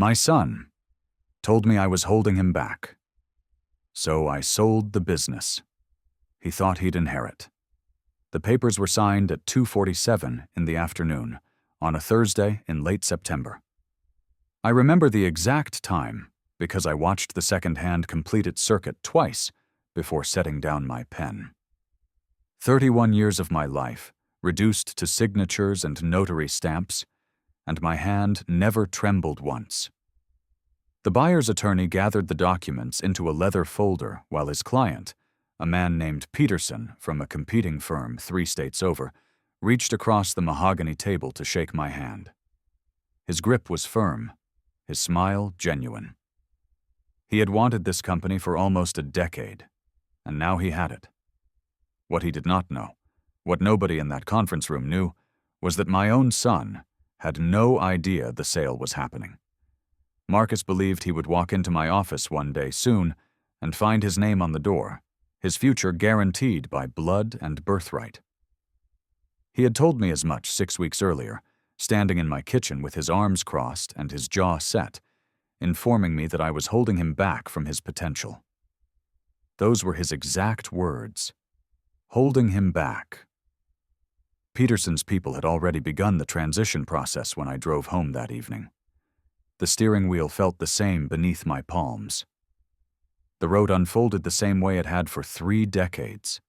My son told me I was holding him back. So I sold the business. He thought he'd inherit. The papers were signed at 2:47 in the afternoon, on a Thursday in late September. I remember the exact time because I watched the second-hand complete its circuit twice before setting down my pen. 31 years of my life, reduced to signatures and notary stamps, and my hand never trembled once. The buyer's attorney gathered the documents into a leather folder while his client, a man named Peterson from a competing firm 3 states over, reached across the mahogany table to shake my hand. His grip was firm, his smile genuine. He had wanted this company for almost a decade, and now he had it. What he did not know, what nobody in that conference room knew, was that my own son had no idea the sale was happening. Marcus believed he would walk into my office one day soon and find his name on the door, his future guaranteed by blood and birthright. He had told me as much 6 weeks earlier, standing in my kitchen with his arms crossed and his jaw set, informing me that I was holding him back from his potential. Those were his exact words. Holding him back. Peterson's people had already begun the transition process when I drove home that evening. The steering wheel felt the same beneath my palms. The road unfolded the same way it had for 3 decades.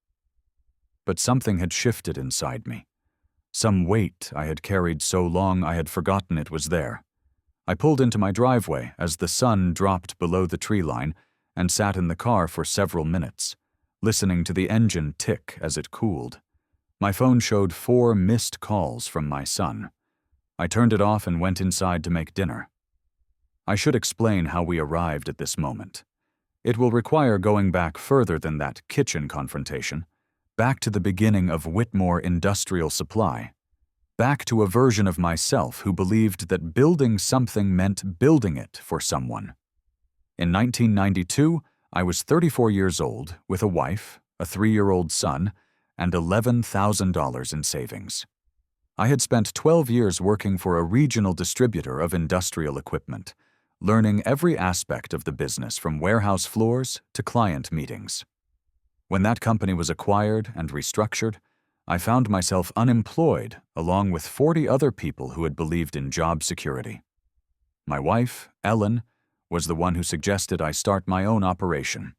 But something had shifted inside me. Some weight I had carried so long I had forgotten it was there. I pulled into my driveway as the sun dropped below the tree line and sat in the car for several minutes, listening to the engine tick as it cooled. My phone showed 4 missed calls from my son. I turned it off and went inside to make dinner. I should explain how we arrived at this moment. It will require going back further than that kitchen confrontation, back to the beginning of Whitmore Industrial Supply, back to a version of myself who believed that building something meant building it for someone. In 1992, I was 34 years old, with a wife, a 3-year-old son, and $11,000 in savings. I had spent 12 years working for a regional distributor of industrial equipment, learning every aspect of the business from warehouse floors to client meetings. When that company was acquired and restructured, I found myself unemployed along with 40 other people who had believed in job security. My wife, Ellen, was the one who suggested I start my own operation.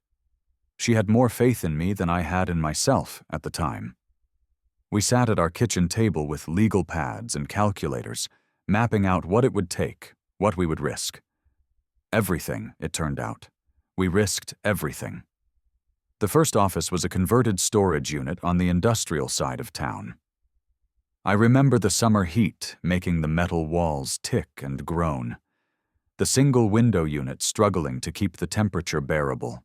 She had more faith in me than I had in myself at the time. We sat at our kitchen table with legal pads and calculators, mapping out what it would take, what we would risk. Everything, it turned out. We risked everything. The first office was a converted storage unit on the industrial side of town. I remember the summer heat making the metal walls tick and groan, the single window unit struggling to keep the temperature bearable.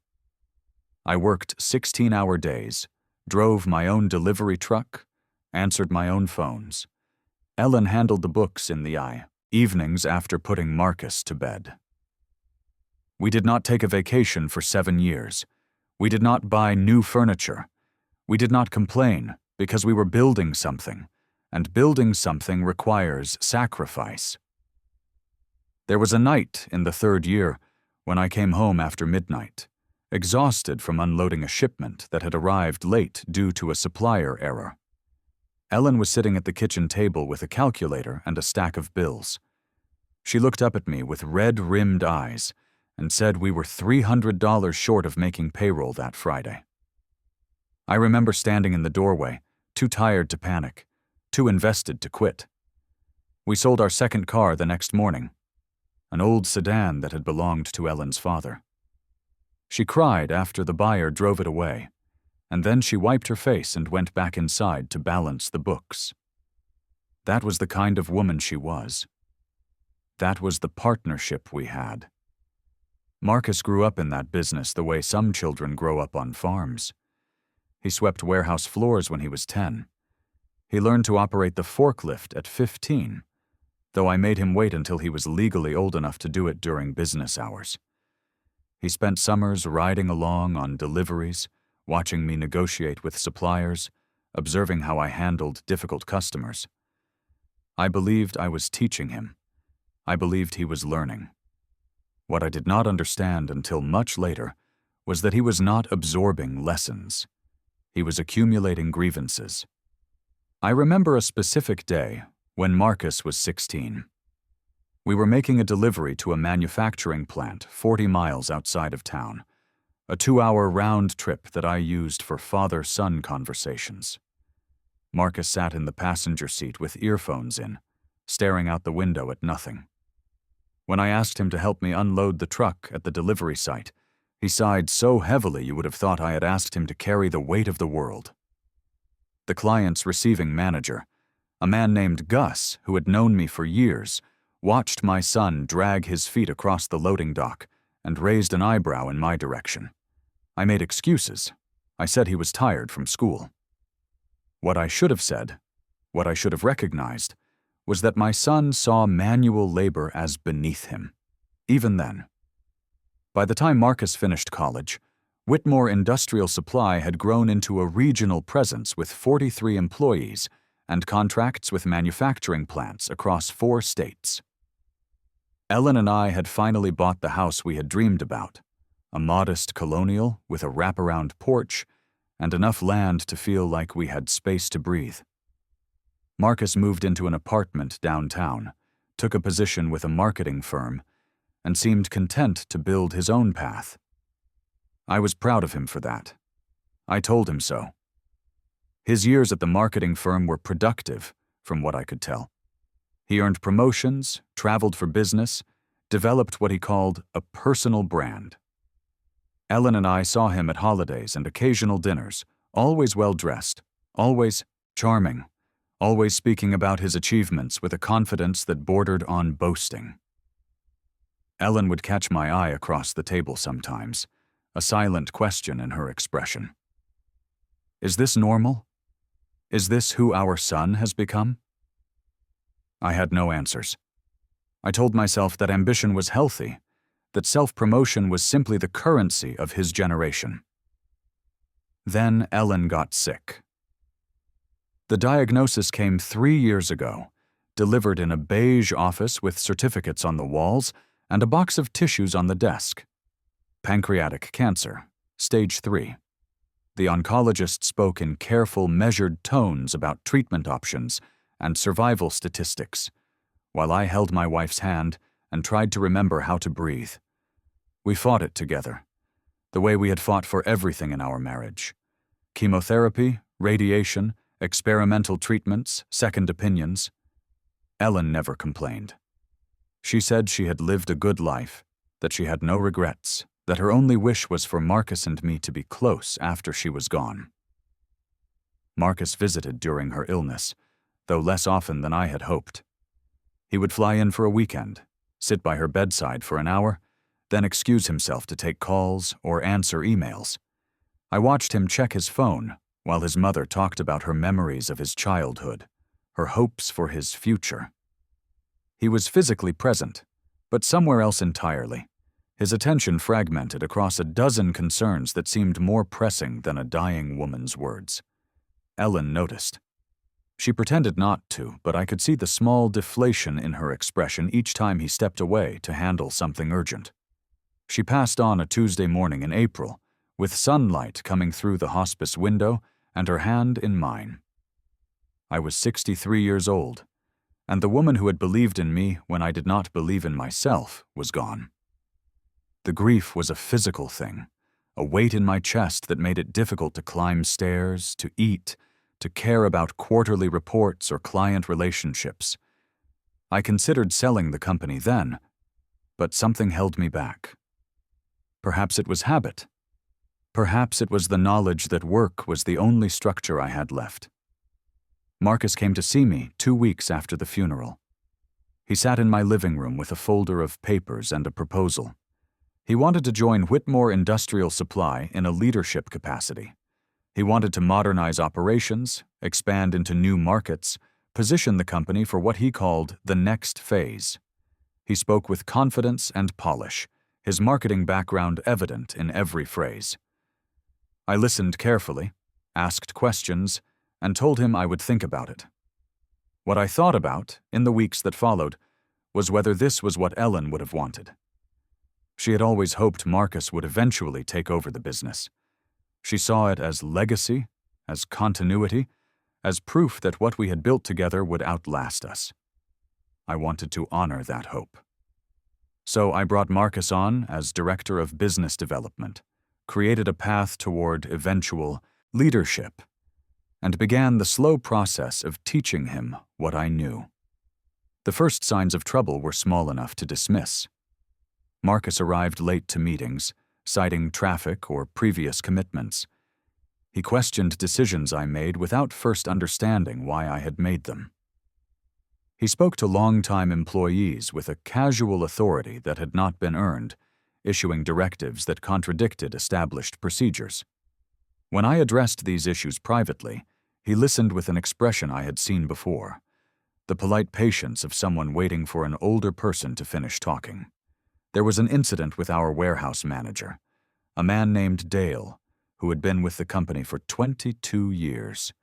I worked 16-hour days, drove my own delivery truck, answered my own phones. Ellen handled the books in the evenings after putting Marcus to bed. We did not take a vacation for 7 years. We did not buy new furniture. We did not complain because we were building something, and building something requires sacrifice. There was a night in the 3rd year when I came home after midnight, exhausted from unloading a shipment that had arrived late due to a supplier error. Ellen was sitting at the kitchen table with a calculator and a stack of bills. She looked up at me with red-rimmed eyes and said we were $300 short of making payroll that Friday. I remember standing in the doorway, too tired to panic, too invested to quit. We sold our second car the next morning, an old sedan that had belonged to Ellen's father. She cried after the buyer drove it away, and then she wiped her face and went back inside to balance the books. That was the kind of woman she was. That was the partnership we had. Marcus grew up in that business the way some children grow up on farms. He swept warehouse floors when he was 10. He learned to operate the forklift at 15, though I made him wait until he was legally old enough to do it during business hours. He spent summers riding along on deliveries, watching me negotiate with suppliers, observing how I handled difficult customers. I believed I was teaching him. I believed he was learning. What I did not understand until much later was that he was not absorbing lessons. He was accumulating grievances. I remember a specific day when Marcus was 16. We were making a delivery to a manufacturing plant 40 miles outside of town, a 2-hour round trip that I used for father-son conversations. Marcus sat in the passenger seat with earphones in, staring out the window at nothing. When I asked him to help me unload the truck at the delivery site, he sighed so heavily you would have thought I had asked him to carry the weight of the world. The client's receiving manager, a man named Gus who had known me for years, watched my son drag his feet across the loading dock and raised an eyebrow in my direction. I made excuses. I said he was tired from school. What I should have said, what I should have recognized, was that my son saw manual labor as beneath him, even then. By the time Marcus finished college, Whitmore Industrial Supply had grown into a regional presence with 43 employees and contracts with manufacturing plants across 4 states. Ellen and I had finally bought the house we had dreamed about, a modest colonial with a wraparound porch and enough land to feel like we had space to breathe. Marcus moved into an apartment downtown, took a position with a marketing firm, and seemed content to build his own path. I was proud of him for that. I told him so. His years at the marketing firm were productive, from what I could tell. He earned promotions, traveled for business, developed what he called a personal brand. Ellen and I saw him at holidays and occasional dinners, always well-dressed, always charming, always speaking about his achievements with a confidence that bordered on boasting. Ellen would catch my eye across the table sometimes, a silent question in her expression. Is this normal? Is this who our son has become? I had no answers. I told myself that ambition was healthy, that self-promotion was simply the currency of his generation. Then Ellen got sick. The diagnosis came 3 years ago, delivered in a beige office with certificates on the walls and a box of tissues on the desk. Pancreatic cancer, stage 3. The oncologist spoke in careful, measured tones about treatment options and survival statistics, while I held my wife's hand and tried to remember how to breathe. We fought it together, the way we had fought for everything in our marriage. Chemotherapy, radiation, experimental treatments, second opinions. Ellen never complained. She said she had lived a good life, that she had no regrets, that her only wish was for Marcus and me to be close after she was gone. Marcus visited during her illness, though less often than I had hoped. He would fly in for a weekend, sit by her bedside for an hour, then excuse himself to take calls or answer emails. I watched him check his phone while his mother talked about her memories of his childhood, her hopes for his future. He was physically present, but somewhere else entirely, his attention fragmented across a dozen concerns that seemed more pressing than a dying woman's words. Ellen noticed. She pretended not to, but I could see the small deflation in her expression each time he stepped away to handle something urgent. She passed on a Tuesday morning in April, with sunlight coming through the hospice window and her hand in mine. I was 63 years old, and the woman who had believed in me when I did not believe in myself was gone. The grief was a physical thing, a weight in my chest that made it difficult to climb stairs, to eat, to care about quarterly reports or client relationships. I considered selling the company then, but something held me back. Perhaps it was habit. Perhaps it was the knowledge that work was the only structure I had left. Marcus came to see me 2 weeks after the funeral. He sat in my living room with a folder of papers and a proposal. He wanted to join Whitmore Industrial Supply in a leadership capacity. He wanted to modernize operations, expand into new markets, position the company for what he called the next phase. He spoke with confidence and polish, his marketing background evident in every phrase. I listened carefully, asked questions, and told him I would think about it. What I thought about, in the weeks that followed, was whether this was what Ellen would have wanted. She had always hoped Marcus would eventually take over the business. She saw it as legacy, as continuity, as proof that what we had built together would outlast us. I wanted to honor that hope. So I brought Marcus on as Director of Business Development, created a path toward eventual leadership, and began the slow process of teaching him what I knew. The first signs of trouble were small enough to dismiss. Marcus arrived late to meetings, citing traffic or previous commitments. He questioned decisions I made without first understanding why I had made them. He spoke to longtime employees with a casual authority that had not been earned, issuing directives that contradicted established procedures. When I addressed these issues privately, he listened with an expression I had seen before, the polite patience of someone waiting for an older person to finish talking. There was an incident with our warehouse manager, a man named Dale, who had been with the company for 22 years.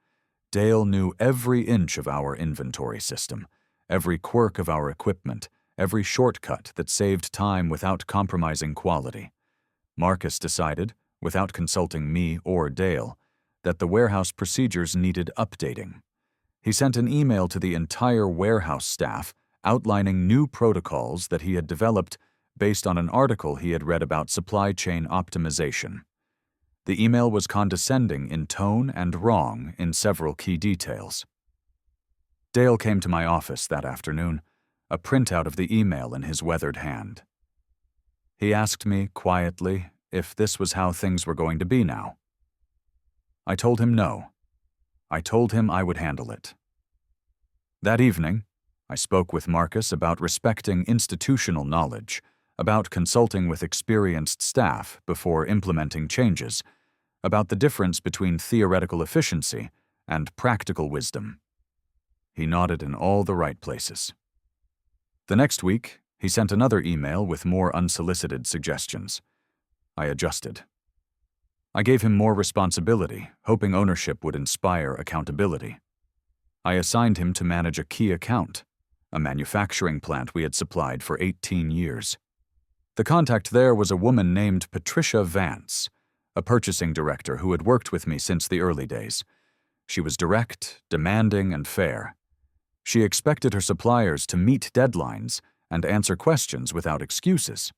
Dale knew every inch of our inventory system, every quirk of our equipment, every shortcut that saved time without compromising quality. Marcus decided, without consulting me or Dale, that the warehouse procedures needed updating. He sent an email to the entire warehouse staff outlining new protocols that he had developed based on an article he had read about supply chain optimization. The email was condescending in tone and wrong in several key details. Dale came to my office that afternoon, a printout of the email in his weathered hand. He asked me quietly if this was how things were going to be now. I told him no. I told him I would handle it. That evening, I spoke with Marcus about respecting institutional knowledge, about consulting with experienced staff before implementing changes, about the difference between theoretical efficiency and practical wisdom. He nodded in all the right places. The next week, he sent another email with more unsolicited suggestions. I adjusted. I gave him more responsibility, hoping ownership would inspire accountability. I assigned him to manage a key account, a manufacturing plant we had supplied for 18 years. The contact there was a woman named Patricia Vance, a purchasing director who had worked with me since the early days. She was direct, demanding, and fair. She expected her suppliers to meet deadlines and answer questions without excuses.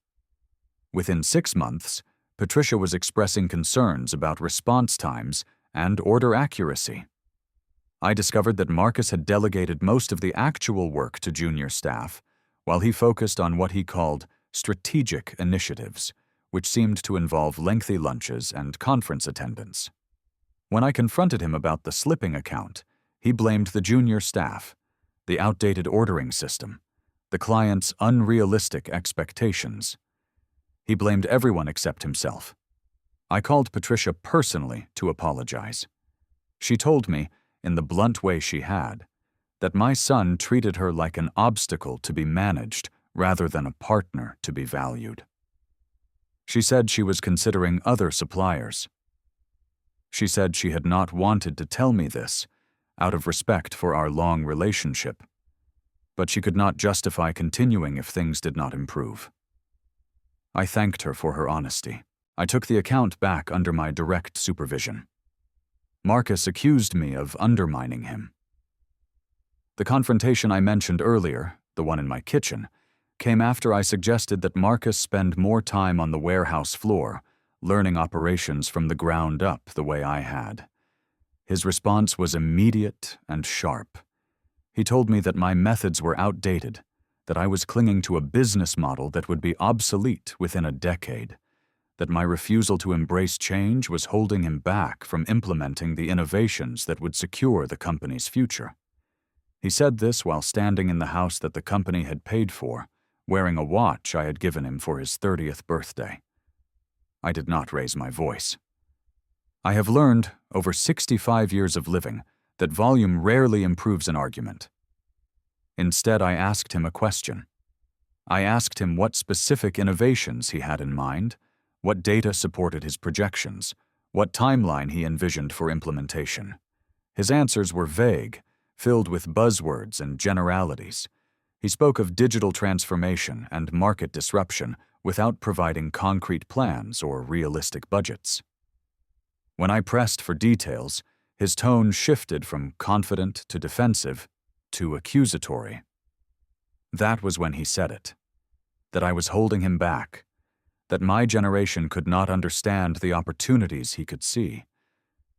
Within 6 months, Patricia was expressing concerns about response times and order accuracy. I discovered that Marcus had delegated most of the actual work to junior staff, while he focused on what he called strategic initiatives, which seemed to involve lengthy lunches and conference attendance. When I confronted him about the slipping account, he blamed the junior staff, the outdated ordering system, the client's unrealistic expectations. He blamed everyone except himself. I called Patricia personally to apologize. She told me, in the blunt way she had, that my son treated her like an obstacle to be managed rather than a partner to be valued. She said she was considering other suppliers. She said she had not wanted to tell me this, out of respect for our long relationship, but she could not justify continuing if things did not improve. I thanked her for her honesty. I took the account back under my direct supervision. Marcus accused me of undermining him. The confrontation I mentioned earlier, the one in my kitchen, came after I suggested that Marcus spend more time on the warehouse floor, learning operations from the ground up the way I had. His response was immediate and sharp. He told me that my methods were outdated, that I was clinging to a business model that would be obsolete within a decade, that my refusal to embrace change was holding him back from implementing the innovations that would secure the company's future. He said this while standing in the house that the company had paid for, wearing a watch I had given him for his 30th birthday. I did not raise my voice. I have learned, over 65 years of living, that volume rarely improves an argument. Instead, I asked him a question. I asked him what specific innovations he had in mind, what data supported his projections, what timeline he envisioned for implementation. His answers were vague, filled with buzzwords and generalities. He spoke of digital transformation and market disruption without providing concrete plans or realistic budgets. When I pressed for details, his tone shifted from confident to defensive to accusatory. That was when he said it, that I was holding him back, that my generation could not understand the opportunities he could see,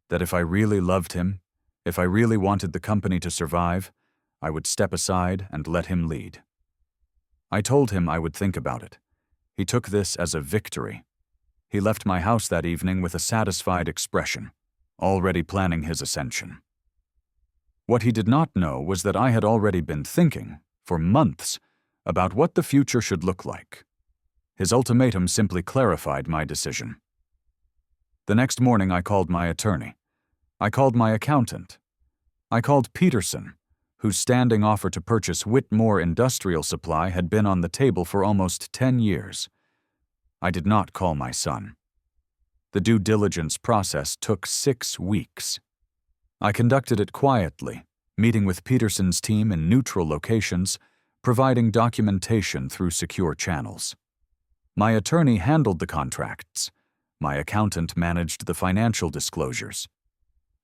that if I really loved him, if I really wanted the company to survive, I would step aside and let him lead. I told him I would think about it. He took this as a victory. He left my house that evening with a satisfied expression, already planning his ascension. What he did not know was that I had already been thinking, for months, about what the future should look like. His ultimatum simply clarified my decision. The next morning I called my attorney. I called my accountant. I called Peterson, whose standing offer to purchase Whitmore Industrial Supply had been on the table for almost 10 years. I did not call my son. The due diligence process took 6 weeks. I conducted it quietly, meeting with Peterson's team in neutral locations, providing documentation through secure channels. My attorney handled the contracts. My accountant managed the financial disclosures.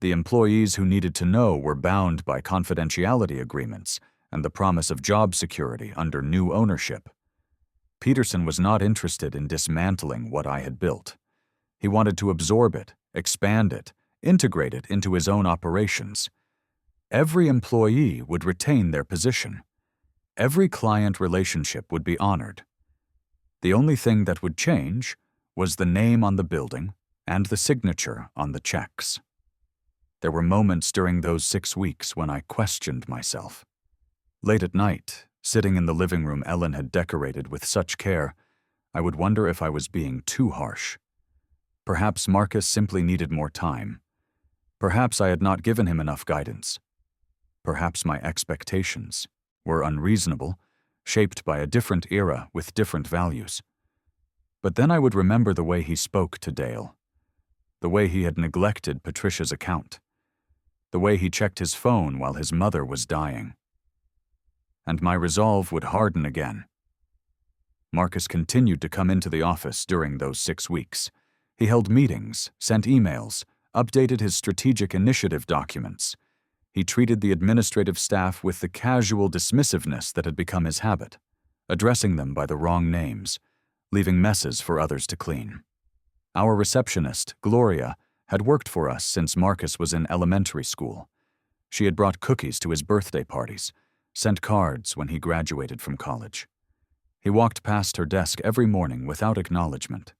The employees who needed to know were bound by confidentiality agreements and the promise of job security under new ownership. Peterson was not interested in dismantling what I had built. He wanted to absorb it, expand it, integrate it into his own operations. Every employee would retain their position. Every client relationship would be honored. The only thing that would change was the name on the building and the signature on the checks. There were moments during those 6 weeks when I questioned myself. Late at night, sitting in the living room Ellen had decorated with such care, I would wonder if I was being too harsh. Perhaps Marcus simply needed more time. Perhaps I had not given him enough guidance. Perhaps my expectations were unreasonable, shaped by a different era with different values. But then I would remember the way he spoke to Dale, the way he had neglected Patricia's account, the way he checked his phone while his mother was dying. And my resolve would harden again. Marcus continued to come into the office during those 6 weeks. He held meetings, sent emails, updated his strategic initiative documents. He treated the administrative staff with the casual dismissiveness that had become his habit, addressing them by the wrong names, leaving messes for others to clean. Our receptionist, Gloria, had worked for us since Marcus was in elementary school. She had brought cookies to his birthday parties, sent cards when he graduated from college. He walked past her desk every morning without acknowledgement.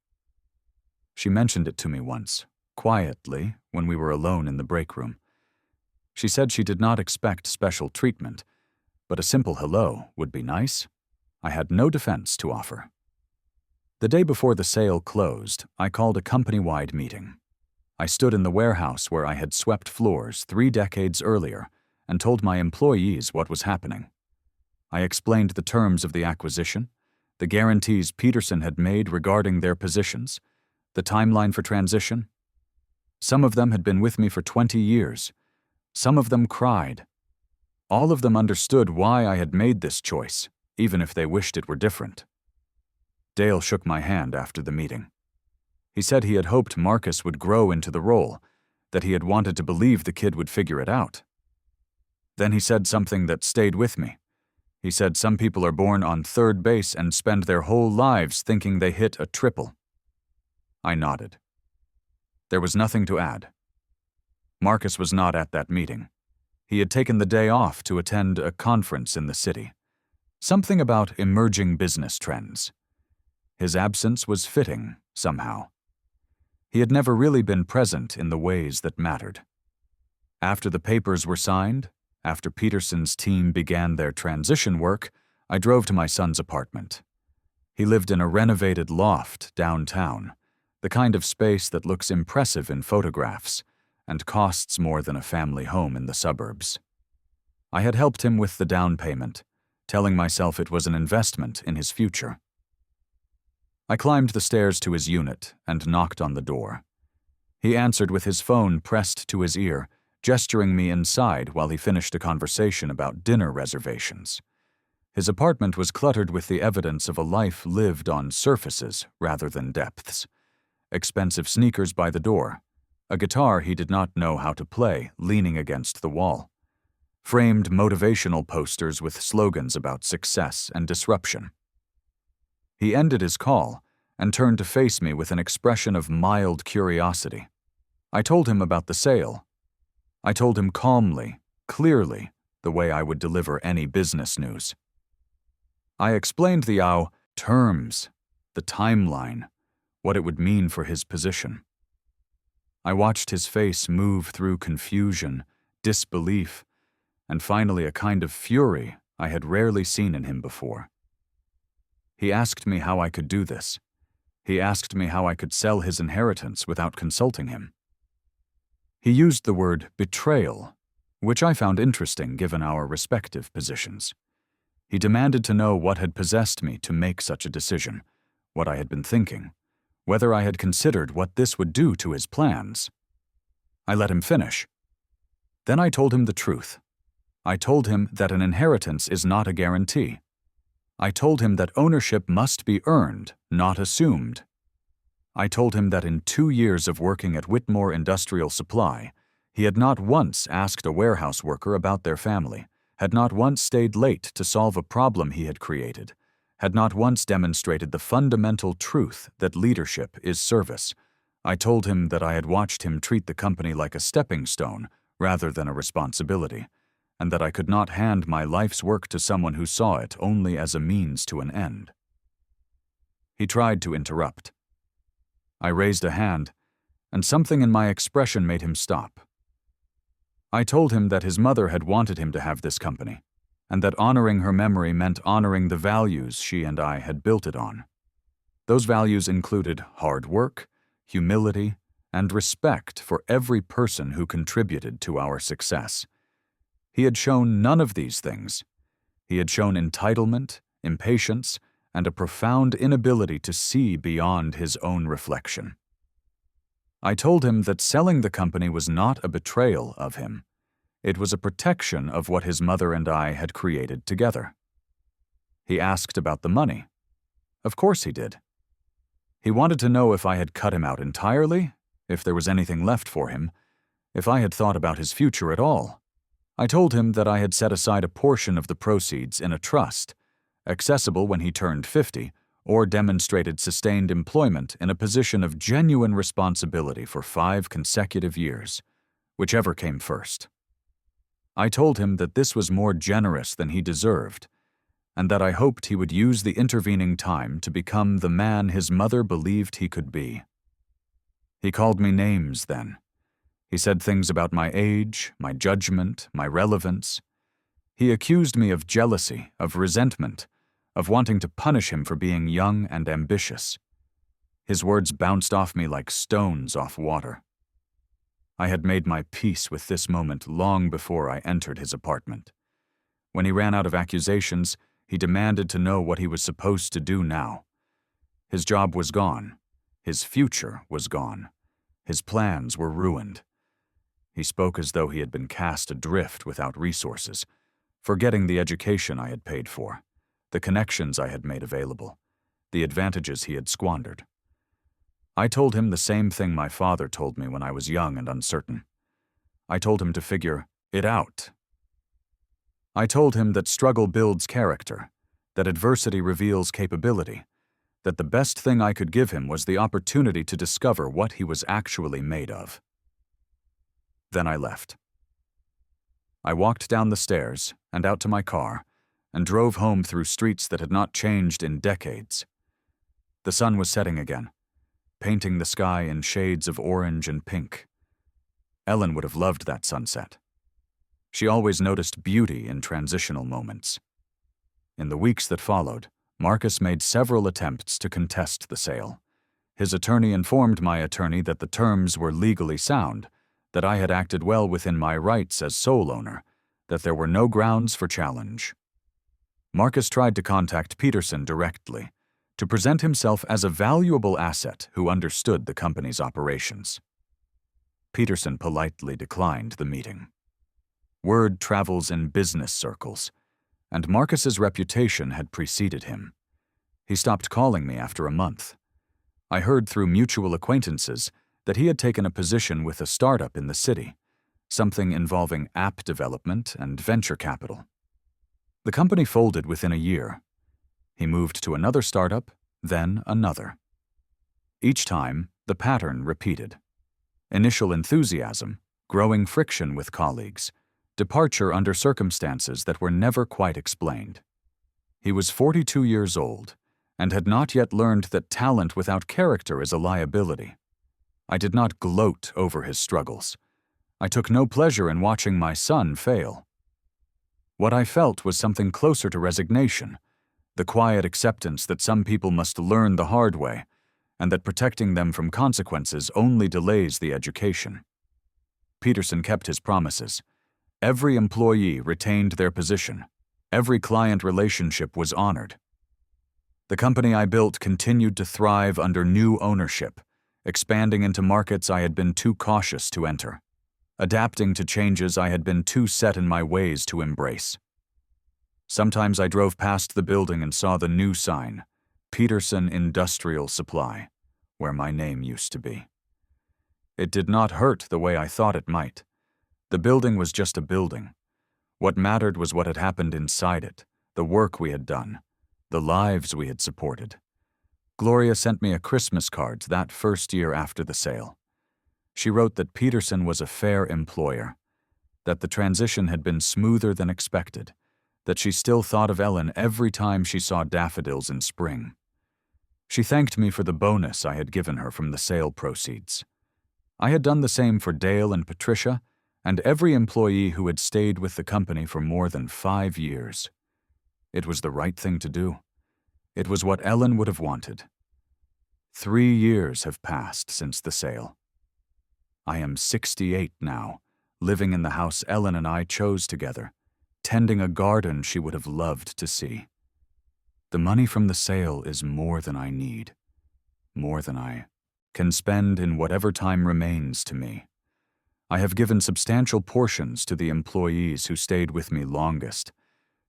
She mentioned it to me once, quietly, when we were alone in the break room. She said she did not expect special treatment, but a simple hello would be nice. I had no defense to offer. The day before the sale closed, I called a company-wide meeting. I stood in the warehouse where I had swept floors 3 decades earlier and told my employees what was happening. I explained the terms of the acquisition, the guarantees Peterson had made regarding their positions, the timeline for transition. Some of them had been with me for 20 years. Some of them cried. All of them understood why I had made this choice, even if they wished it were different. Dale shook my hand after the meeting. He said he had hoped Marcus would grow into the role, that he had wanted to believe the kid would figure it out. Then he said something that stayed with me. He said some people are born on third base and spend their whole lives thinking they hit a triple. I nodded. There was nothing to add. Marcus was not at that meeting. He had taken the day off to attend a conference in the city. Something about emerging business trends. His absence was fitting, somehow. He had never really been present in the ways that mattered. After the papers were signed, after Peterson's team began their transition work, I drove to my son's apartment. He lived in a renovated loft downtown, the kind of space that looks impressive in photographs and costs more than a family home in the suburbs. I had helped him with the down payment, telling myself it was an investment in his future. I climbed the stairs to his unit and knocked on the door. He answered with his phone pressed to his ear, gesturing me inside while he finished a conversation about dinner reservations. His apartment was cluttered with the evidence of a life lived on surfaces rather than depths. Expensive sneakers by the door, a guitar he did not know how to play leaning against the wall, framed motivational posters with slogans about success and disruption. He ended his call and turned to face me with an expression of mild curiosity. I told him about the sale. I told him calmly, clearly, the way I would deliver any business news. I explained the terms, the timeline, what it would mean for his position. I watched his face move through confusion, disbelief, and finally a kind of fury I had rarely seen in him before. He asked me how I could do this. He asked me how I could sell his inheritance without consulting him. He used the word betrayal, which I found interesting given our respective positions. He demanded to know what had possessed me to make such a decision, what I had been thinking, whether I had considered what this would do to his plans. I let him finish. Then I told him the truth. I told him that an inheritance is not a guarantee. I told him that ownership must be earned, not assumed. I told him that in 2 years of working at Whitmore Industrial Supply, he had not once asked a warehouse worker about their family, had not once stayed late to solve a problem he had created, had not once demonstrated the fundamental truth that leadership is service. I told him that I had watched him treat the company like a stepping stone rather than a responsibility, and that I could not hand my life's work to someone who saw it only as a means to an end. He tried to interrupt. I raised a hand, and something in my expression made him stop. I told him that his mother had wanted him to have this company, and that honoring her memory meant honoring the values she and I had built it on. Those values included hard work, humility, and respect for every person who contributed to our success. He had shown none of these things. He had shown entitlement, impatience, and a profound inability to see beyond his own reflection. I told him that selling the company was not a betrayal of him. It was a protection of what his mother and I had created together. He asked about the money. Of course he did. He wanted to know if I had cut him out entirely, if there was anything left for him, if I had thought about his future at all. I told him that I had set aside a portion of the proceeds in a trust, accessible when he turned 50, or demonstrated sustained employment in a position of genuine responsibility for 5 consecutive years, whichever came first. I told him that this was more generous than he deserved, and that I hoped he would use the intervening time to become the man his mother believed he could be. He called me names then. He said things about my age, my judgment, my relevance. He accused me of jealousy, of resentment, of wanting to punish him for being young and ambitious. His words bounced off me like stones off water. I had made my peace with this moment long before I entered his apartment. When he ran out of accusations, he demanded to know what he was supposed to do now. His job was gone. His future was gone. His plans were ruined. He spoke as though he had been cast adrift without resources, forgetting the education I had paid for, the connections I had made available, the advantages he had squandered. I told him the same thing my father told me when I was young and uncertain. I told him to figure it out. I told him that struggle builds character, that adversity reveals capability, that the best thing I could give him was the opportunity to discover what he was actually made of. Then I left. I walked down the stairs and out to my car and drove home through streets that had not changed in decades. The sun was setting again, painting the sky in shades of orange and pink. Ellen would have loved that sunset. She always noticed beauty in transitional moments. In the weeks that followed, Marcus made several attempts to contest the sale. His attorney informed my attorney that the terms were legally sound, that I had acted well within my rights as sole owner, that there were no grounds for challenge. Marcus tried to contact Peterson directly, to present himself as a valuable asset who understood the company's operations. Peterson politely declined the meeting. Word travels in business circles, and Marcus's reputation had preceded him. He stopped calling me after a month. I heard through mutual acquaintances that he had taken a position with a startup in the city, something involving app development and venture capital. The company folded within a year. He moved to another startup, then another. Each time, the pattern repeated. Initial enthusiasm, growing friction with colleagues, departure under circumstances that were never quite explained. He was 42 years old and had not yet learned that talent without character is a liability. I did not gloat over his struggles. I took no pleasure in watching my son fail. What I felt was something closer to resignation, the quiet acceptance that some people must learn the hard way, and that protecting them from consequences only delays the education. Peterson kept his promises. Every employee retained their position. Every client relationship was honored. The company I built continued to thrive under new ownership, expanding into markets I had been too cautious to enter, adapting to changes I had been too set in my ways to embrace. Sometimes I drove past the building and saw the new sign, Peterson Industrial Supply, where my name used to be. It did not hurt the way I thought it might. The building was just a building. What mattered was what had happened inside it, the work we had done, the lives we had supported. Gloria sent me a Christmas card that first year after the sale. She wrote that Peterson was a fair employer, that the transition had been smoother than expected, that she still thought of Ellen every time she saw daffodils in spring. She thanked me for the bonus I had given her from the sale proceeds. I had done the same for Dale and Patricia, and every employee who had stayed with the company for more than 5 years. It was the right thing to do. It was what Ellen would have wanted. 3 years have passed since the sale. I am 68 now, living in the house Ellen and I chose together, tending a garden she would have loved to see. The money from the sale is more than I need, more than I can spend in whatever time remains to me. I have given substantial portions to the employees who stayed with me longest,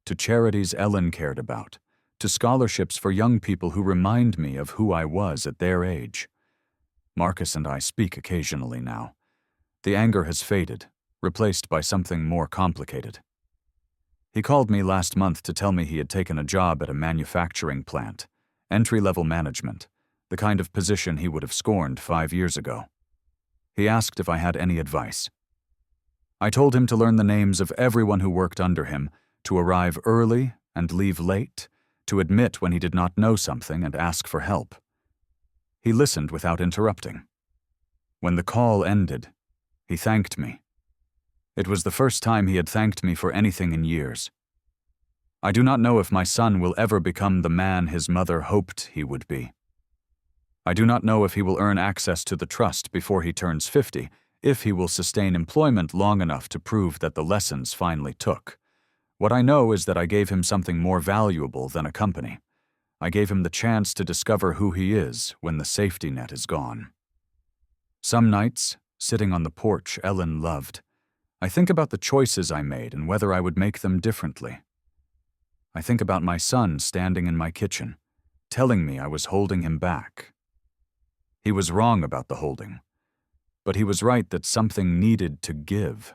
to charities Ellen cared about, to scholarships for young people who remind me of who I was at their age. Marcus and I speak occasionally now. The anger has faded, replaced by something more complicated. He called me last month to tell me he had taken a job at a manufacturing plant, entry-level management, the kind of position he would have scorned 5 years ago. He asked if I had any advice. I told him to learn the names of everyone who worked under him, to arrive early and leave late, to admit when he did not know something and ask for help. He listened without interrupting. When the call ended, he thanked me. It was the first time he had thanked me for anything in years. I do not know if my son will ever become the man his mother hoped he would be. I do not know if he will earn access to the trust before he turns 50, if he will sustain employment long enough to prove that the lessons finally took. What I know is that I gave him something more valuable than a company. I gave him the chance to discover who he is when the safety net is gone. Some nights, sitting on the porch Ellen loved, I think about the choices I made and whether I would make them differently. I think about my son standing in my kitchen, telling me I was holding him back. He was wrong about the holding, but he was right that something needed to give.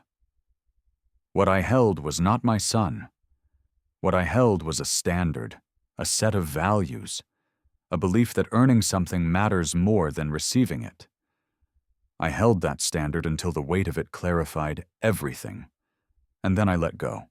What I held was not my son. What I held was a standard, a set of values, a belief that earning something matters more than receiving it. I held that standard until the weight of it clarified everything, and then I let go.